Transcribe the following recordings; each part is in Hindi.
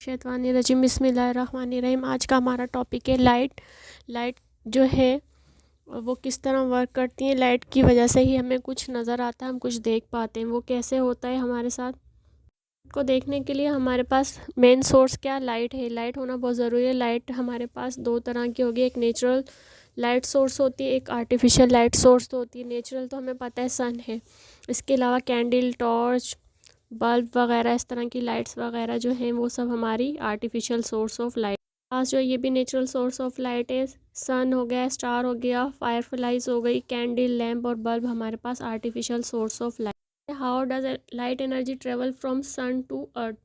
शैतानिर्रजीम बिस्मिल्लाहिर्रहमानिर्रहीम। आज का हमारा टॉपिक है लाइट जो है वो किस तरह वर्क करती है। लाइट की वजह से ही हमें कुछ नज़र आता है, हम कुछ देख पाते हैं। वो कैसे होता है हमारे साथ को देखने के लिए हमारे पास मेन सोर्स क्या लाइट है। लाइट होना बहुत ज़रूरी है। लाइट हमारे पास दो तरह की होगी, एक नेचुरल लाइट सोर्स होती है, एक आर्टिफिशियल लाइट सोर्स होती है। नेचुरल तो हमें पता है सन है, इसके अलावा कैंडल, टॉर्च, बल्ब वगैरह, इस तरह की लाइट्स वगैरह जो हैं वो सब हमारी आर्टिफिशियल सोर्स ऑफ लाइट। पास जो ये भी नेचुरल सोर्स ऑफ लाइट है। सन हो गया, स्टार हो गया, फायरफ्लाइज हो गई, कैंडल, लैम्प और बल्ब हमारे पास artificial source of light. How does light energy travel from sun to earth?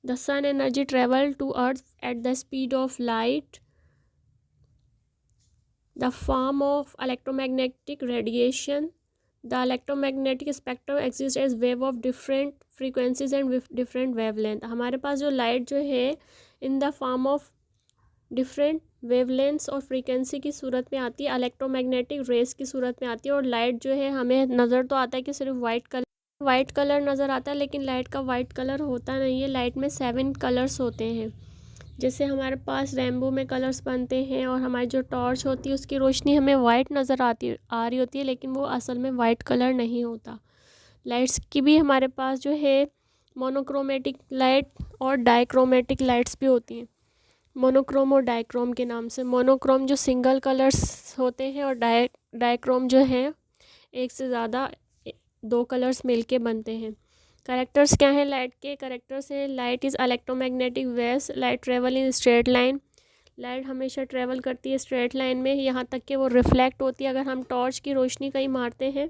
The sun energy travel to earth at the speed of light, the form of electromagnetic radiation. The electromagnetic spectrum exists as wave of different frequencies and with different wavelength. हमारे पास जो लाइट जो है in the form of different wavelengths और फ्रीक्वेंसी की सूरत में आती है, इलेक्ट्रोमैग्नेटिक रेस की सूरत में आती है। और लाइट जो है हमें नज़र तो आता है कि सिर्फ वाइट कलर नज़र आता है, लेकिन लाइट का वाइट कलर होता नहीं है। लाइट में 7 कलर्स होते हैं। जैसे हमारे पास रेनबो में कलर्स बनते हैं, और हमारी जो टॉर्च होती है उसकी रोशनी हमें वाइट नज़र आ रही होती है, लेकिन वो असल में वाइट कलर नहीं होता। लाइट्स की भी हमारे पास जो है मोनोक्रोमेटिक लाइट और डाइक्रोमेटिक लाइट्स भी होती हैं। मोनोक्रोम और डाइक्रोम के नाम से। मोनोक्रोम जो सिंगल कलर्स होते हैं, और डाइक्रोम जो है एक से ज़्यादा 2 कलर्स मिलके बनते हैं। करेक्टर्स क्या है लाइट के? करेक्टर्स हैं, light is electromagnetic waves, light travel in straight line. Light हमेशा ट्रेवल करती है स्ट्रेट लाइन में, यहाँ तक कि वो रिफ्लेक्ट होती है। अगर हम टॉर्च की रोशनी कहीं मारते हैं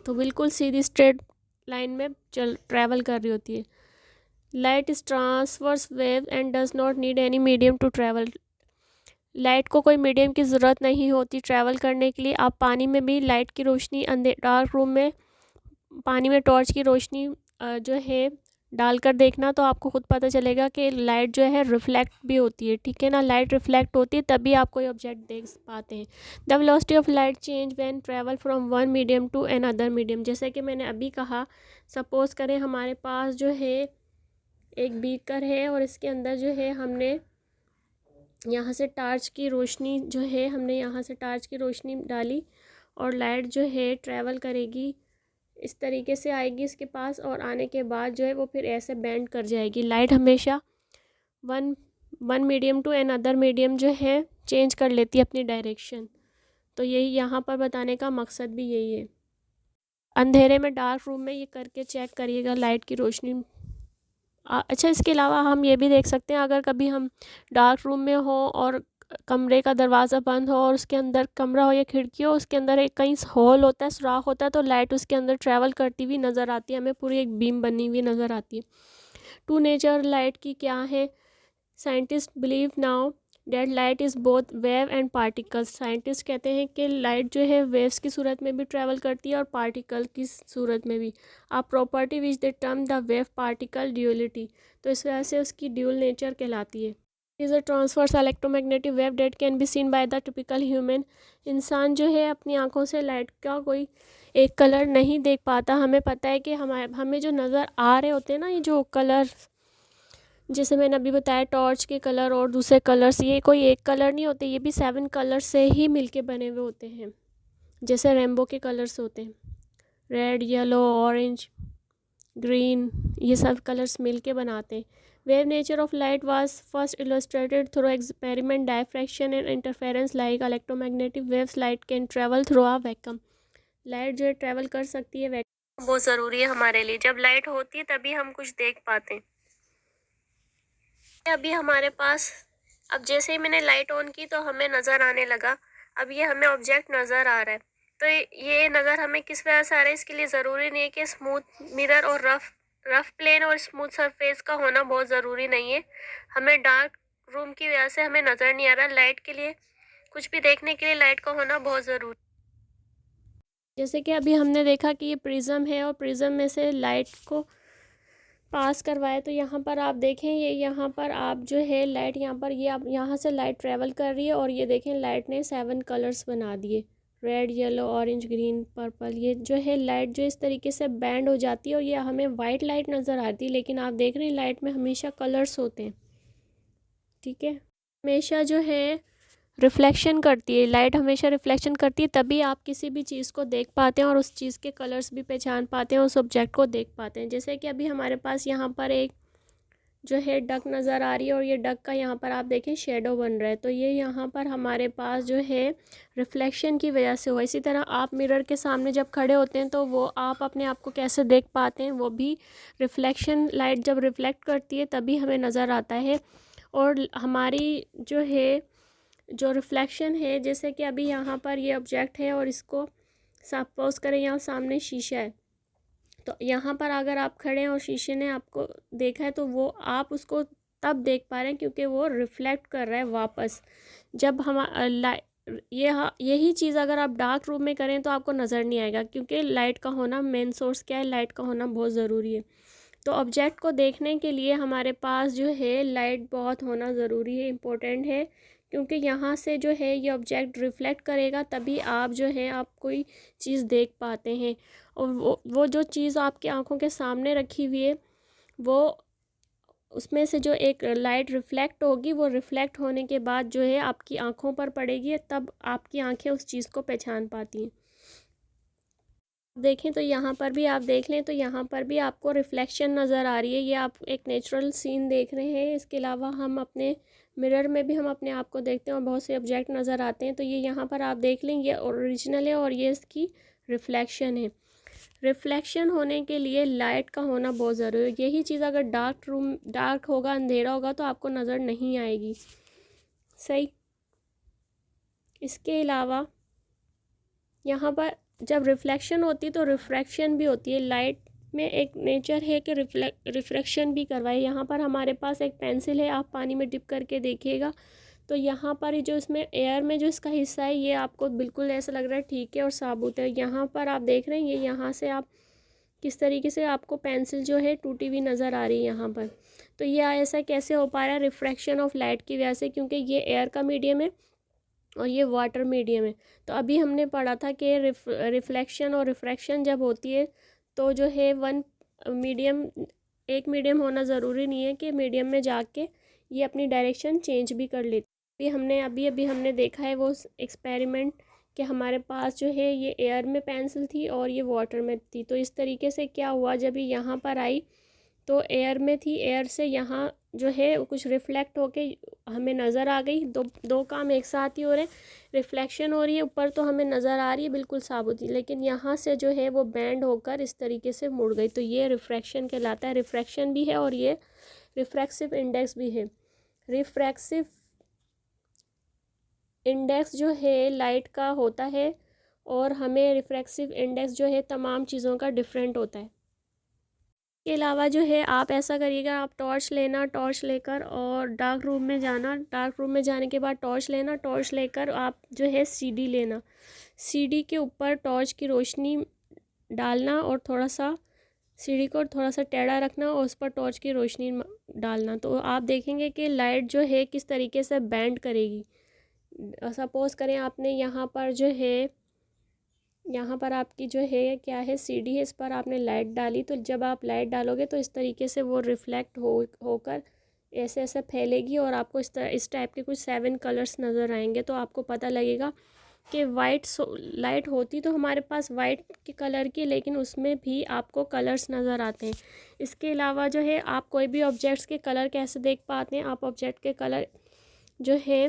तो बिल्कुल सीधी स्ट्रेट लाइन में ट्रैवल कर रही होती है। Light is transverse wave and does not need any medium to travel. Light को कोई मीडियम की ज़रूरत नहीं होती ट्रैवल करने के लिए। आप पानी में भी लाइट की रोशनी, डार्क रूम में पानी में टॉर्च की रोशनी जो है डालकर देखना, तो आपको खुद पता चलेगा कि लाइट जो है रिफ्लेक्ट भी होती है। ठीक है ना, लाइट रिफ्लेक्ट होती है तभी आप कोई ऑब्जेक्ट देख पाते हैं। The velocity of light change when travel from one medium to another medium. जैसे कि मैंने अभी कहा, सपोज़ करें हमारे पास जो है एक बीकर है, और इसके अंदर जो है हमने यहाँ से टार्च की रोशनी जो है हमने यहाँ से टार्च की रोशनी डाली, और लाइट जो है ट्रैवल करेगी, इस तरीके से आएगी इसके पास, और आने के बाद जो है वो फिर ऐसे बेंड कर जाएगी। लाइट हमेशा one medium to another medium जो है चेंज कर लेती है अपनी डायरेक्शन। तो यही यहाँ पर बताने का मकसद भी यही है। अंधेरे में, डार्क रूम में ये करके चेक करिएगा लाइट की रोशनी। अच्छा, इसके अलावा हम ये भी देख सकते हैं, अगर कभी हम डार्क रूम में हो और कमरे का दरवाज़ा बंद हो, और उसके अंदर कमरा हो या खिड़की हो, उसके अंदर एक कहीं होल होता है, सुराख होता है, तो लाइट उसके अंदर ट्रैवल करती हुई नज़र आती है, हमें पूरी एक बीम बनी हुई नज़र आती है। टू नेचर लाइट की क्या है? Scientist believe now that light is both wave and particles. Scientist कहते हैं कि लाइट जो है वेव्स की सूरत में भी ट्रैवल करती है और पार्टिकल की सूरत में भी। A property which the term the wave particle duality, तो इस वजह से उसकी ड्यूल नेचर कहलाती है। Is a transverse electromagnetic wave that can be seen by the typical human. इंसान जो है अपनी आंखों से लाइट का कोई एक कलर नहीं देख पाता। हमें पता है कि हमें जो नज़र आ रहे होते हैं ना, ये जो कलर, जैसे मैंने अभी बताया टॉर्च के कलर और दूसरे कलर्स, ये कोई एक कलर नहीं होते, ये भी 7 कलर से ही मिलके बने हुए होते हैं। जैसे रेनबो के कलर्स होते हैं, रेड, येलो, ऑरेंज, ग्रीन, ये सब कलर्स मिलके बनाते हैं। Wave nature of light was first illustrated through experiment diffraction and interference like electromagnetic waves. Light can travel through a vacuum. Light जो है ट्रेवल कर सकती है वैक्यूम, बहुत ज़रूरी है हमारे लिए। जब लाइट होती है तभी हम कुछ देख पाते हैं। अभी हमारे पास, अब जैसे ही मैंने लाइट ऑन की तो हमें नज़र आने लगा, अब ये हमें ऑब्जेक्ट नज़र आ रहा है। तो ये नज़र हमें किस वजह से आ रहा है? इसके लिए ज़रूरी नहीं है कि स्मूथ मिरर और रफ प्लेन और स्मूथ सरफेस का होना बहुत ज़रूरी नहीं है। हमें डार्क रूम की वजह से हमें नज़र नहीं आ रहा, लाइट के लिए, कुछ भी देखने के लिए लाइट का होना बहुत ज़रूरी। जैसे कि अभी हमने देखा कि ये प्रिज्म है, और प्रिज्म में से लाइट को पास करवाए, तो यहाँ पर आप देखें, ये यहाँ पर आप जो है लाइट, यहाँ पर ये आप यहाँ से लाइट ट्रेवल कर रही है, और ये देखें लाइट ने 7 कलर्स बना दिए, red, yellow, orange, green, purple. ये जो है लाइट जो इस तरीके से बैंड हो जाती है, और ये हमें वाइट लाइट नज़र आती है, लेकिन आप देख रहे हैं लाइट में हमेशा कलर्स होते हैं। ठीक है। हमेशा जो है रिफ्लेक्शन करती है लाइट, हमेशा रिफ्लेक्शन करती है, तभी आप किसी भी चीज़ को देख पाते हैं और उस चीज़ के कलर्स भी पहचान पाते हैं, उस ऑब्जेक्ट को देख पाते हैं। जैसे कि अभी हमारे पास यहाँ पर एक जो है डक नज़र आ रही है और ये डक का यहाँ पर आप देखें शेडो बन रहा है, तो ये यहाँ पर हमारे पास जो है रिफ्लेक्शन की वजह से हुआ। इसी तरह आप मिरर के सामने जब खड़े होते हैं तो वो आप अपने आप को कैसे देख पाते हैं, वो भी रिफ्लेक्शन, लाइट जब रिफ्लेक्ट करती है तभी हमें नज़र आता है। और हमारी जो है जो रिफ्लेक्शन है, जैसे कि अभी यहाँ पर ये ऑब्जेक्ट है और इसको सपोज करें यहाँ सामने शीशा है, तो यहाँ पर अगर आप खड़े हैं और शीशे ने आपको देखा है तो वो आप उसको तब देख पा रहे हैं क्योंकि वो रिफ्लेक्ट कर रहा है वापस। जब हम यही चीज़ अगर आप डार्क रूम में करें तो आपको नज़र नहीं आएगा, क्योंकि लाइट का होना, मेन सोर्स क्या है, लाइट का होना बहुत ज़रूरी है। तो ऑब्जेक्ट को देखने के लिए हमारे पास जो है लाइट बहुत होना ज़रूरी है, इम्पोर्टेंट है, क्योंकि यहाँ से जो है ये ऑब्जेक्ट रिफ्लेक्ट करेगा तभी आप जो है आप कोई चीज़ देख पाते हैं। और वो जो चीज़ आपकी आंखों के सामने रखी हुई है, वो उसमें से जो एक लाइट रिफ्लेक्ट होगी, वो रिफ्लेक्ट होने के बाद जो है आपकी आंखों पर पड़ेगी, तब आपकी आंखें उस चीज़ को पहचान पाती हैं। देखें तो यहाँ पर भी आप देख लें तो यहाँ पर भी आपको रिफ्लेक्शन नज़र आ रही है, ये आप एक नेचुरल सीन देख रहे हैं। इसके अलावा हम अपने मिरर में भी हम अपने आप को देखते हैं और बहुत से ऑब्जेक्ट नज़र आते हैं, तो ये यहाँ पर आप देख लें ये ओरिजिनल है और ये इसकी रिफ्लेक्शन है। रिफ्लेक्शन होने के लिए लाइट का होना बहुत ज़रूरी है। यही चीज़ अगर डार्क होगा, अंधेरा होगा तो आपको नज़र नहीं आएगी। सही। इसके अलावा यहाँ पर जब रिफ्लेक्शन होती है तो रिफ्रैक्शन भी होती है। लाइट में एक नेचर है कि रिफ्रैक्शन भी करवाए। यहाँ पर हमारे पास एक पेंसिल है, आप पानी में डिप करके देखिएगा तो यहाँ पर जो इसमें एयर में जो इसका हिस्सा है ये आपको बिल्कुल ऐसा लग रहा है ठीक है और साबुत है। यहाँ पर आप देख रहे हैं ये यहाँ से आप किस तरीके से आपको पेंसिल जो है टूटी हुई नज़र आ रही है यहाँ पर। तो ये ऐसा कैसे हो पा रहा है? रिफ्रैक्शन ऑफ लाइट की वजह से, क्योंकि ये एयर का मीडियम है और ये वाटर मीडियम है। तो अभी हमने पढ़ा था कि रिफ्लेक्शन और रिफ्रैक्शन जब होती है तो जो है एक मीडियम होना ज़रूरी नहीं है कि मीडियम में जाके ये अपनी डायरेक्शन चेंज भी कर लेती है। अभी अभी हमने देखा है वो एक्सपेरिमेंट कि हमारे पास जो है ये एयर में पेंसिल थी और ये वाटर में थी। तो इस तरीके से क्या हुआ, जब ये यहाँ पर आई तो एयर में थी, एयर से यहाँ जो है कुछ रिफ्लेक्ट होके हमें नज़र आ गई। दो काम एक साथ ही हो रहे हैं, रिफ्लेक्शन हो रही है ऊपर तो हमें नज़र आ रही है बिल्कुल साबुत ही, लेकिन यहाँ से जो है वो बैंड होकर इस तरीके से मुड़ गई। तो ये रिफ्रैक्शन कहलाता है। रिफ्रैक्शन भी है और ये रिफ्रैक्सिव इंडेक्स भी है। रिफ्रैक्सिव इंडेक्स जो है लाइट का होता है और हमें रिफ्रैक्सिव इंडेक्स जो है तमाम चीज़ों का डिफरेंट होता है। के अलावा जो है आप ऐसा करिएगा, आप टॉर्च लेना, टॉर्च लेकर और डार्क रूम में जाना, डार्क रूम में जाने के बाद टॉर्च लेना, टॉर्च लेकर आप जो है सीडी लेना, सीडी के ऊपर टॉर्च की रोशनी डालना और थोड़ा सा सीढ़ी को थोड़ा सा टेढ़ा रखना और उस पर टॉर्च की रोशनी डालना, तो आप देखेंगे कि लाइट जो है किस तरीके से बैंड करेगी। सपोज़ करें आपने यहाँ पर जो है यहाँ पर आपकी जो है क्या है, सीढ़ी है, इस पर आपने लाइट डाली, तो जब आप लाइट डालोगे तो इस तरीके से वो रिफ्लेक्ट होकर ऐसे ऐसे फैलेगी और आपको इस टाइप के कुछ 7 कलर्स नज़र आएंगे। तो आपको पता लगेगा कि लाइट होती तो हमारे पास वाइट के कलर की, लेकिन उसमें भी आपको कलर्स नज़र आते हैं। इसके अलावा जो है आप कोई भी ऑब्जेक्ट्स के कलर कैसे देख पाते हैं? आप ऑब्जेक्ट के कलर जो है,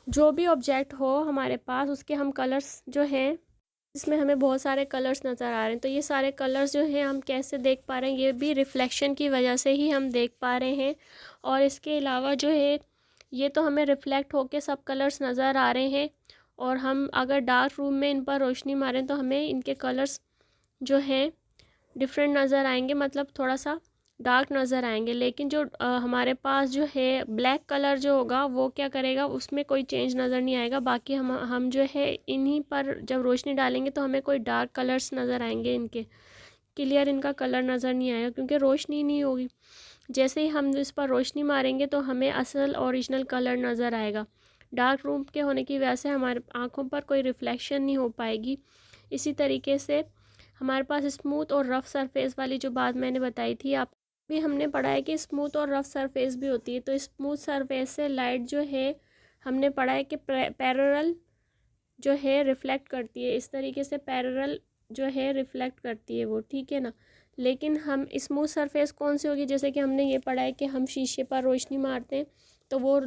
जो भी ऑब्जेक्ट हो हमारे पास उसके हम कलर्स जो हैं, इसमें हमें बहुत सारे कलर्स नज़र आ रहे हैं, तो ये सारे कलर्स जो हैं हम कैसे देख पा रहे हैं? ये भी रिफ्लेक्शन की वजह से ही हम देख पा रहे हैं। और इसके अलावा जो है ये तो हमें रिफ्लेक्ट होके सब कलर्स नज़र आ रहे हैं और हम अगर डार्क रूम में इन पर रोशनी मारें तो हमें इनके कलर्स जो हैं डिफरेंट नज़र आएंगे, मतलब थोड़ा सा डार्क नज़र आएंगे। लेकिन जो हमारे पास जो है ब्लैक कलर जो होगा वो क्या करेगा, उसमें कोई चेंज नज़र नहीं आएगा। बाकी हम जो है इन्हीं पर जब रोशनी डालेंगे तो हमें कोई डार्क कलर्स नज़र आएंगे, इनके क्लियर इनका कलर नज़र नहीं आएगा क्योंकि रोशनी नहीं होगी। जैसे ही हम इस पर रोशनी मारेंगे तो हमें असल ओरिजिनल कलर नज़र आएगा। डार्क रूम के होने की वजह से हमारे आँखों पर कोई रिफ्लेक्शन नहीं हो पाएगी। इसी तरीके से हमारे पास स्मूथ और रफ़ सरफेस वाली जो बात मैंने बताई थी, आप भी हमने पढ़ा है कि स्मूथ और रफ सरफेस भी होती है। तो स्मूथ सरफेस से लाइट जो है हमने पढ़ा है कि पैरेलल जो है रिफ्लेक्ट करती है, इस तरीके से पैरेलल जो है रिफ्लेक्ट करती है वो, ठीक है ना। लेकिन हम स्मूथ सरफेस कौन सी होगी, जैसे कि हमने ये पढ़ा है कि हम शीशे पर रोशनी मारते हैं तो वो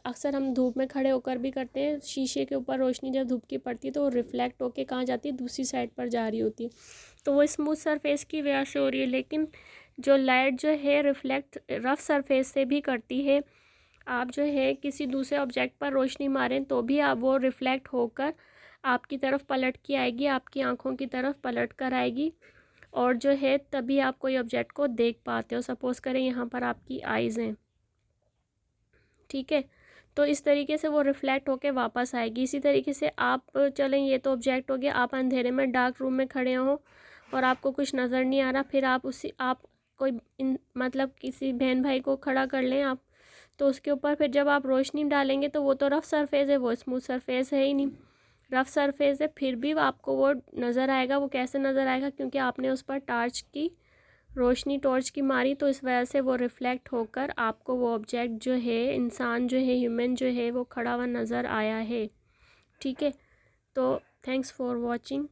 अक्सर हम धूप में खड़े होकर भी करते हैं, शीशे के ऊपर रोशनी जब धूप की पड़ती है तो वो रिफ्लेक्ट होके कहाँ जाती है, दूसरी साइड पर जा रही होती है, तो वो स्मूथ सरफेस की वजह से हो रही है। लेकिन जो लाइट जो है रिफ्लेक्ट रफ सरफेस से भी करती है। आप जो है किसी दूसरे ऑब्जेक्ट पर रोशनी मारें तो भी आप वो रिफ्लेक्ट होकर आपकी तरफ पलट के आएगी, आपकी आंखों की तरफ पलट कर आएगी, और जो है तभी आप कोई ऑब्जेक्ट को देख पाते हो। सपोज़ करें यहाँ पर आपकी आइज़ हैं, ठीक है, तो इस तरीके से वो रिफ्लेक्ट होके वापस आएगी। इसी तरीके से आप चलें, ये तो ऑब्जेक्ट हो गया, आप अंधेरे में डार्क रूम में खड़े हो और आपको कुछ नज़र नहीं आ रहा, फिर आप कोई मतलब किसी बहन भाई को खड़ा कर लें आप, तो उसके ऊपर फिर जब आप रोशनी डालेंगे तो वो तो रफ सरफेस है, वो स्मूथ सरफेस है ही नहीं, रफ सरफेस है, फिर भी आपको वो नज़र आएगा। वो कैसे नज़र आएगा, क्योंकि आपने उस पर टॉर्च की मारी, तो इस वजह से वो रिफ़्लेक्ट होकर आपको वो ऑब्जेक्ट जो है, इंसान जो है, ह्यूमन जो है, वो खड़ा हुआ नज़र आया है, ठीक है। तो थैंक्स फॉर वॉचिंग।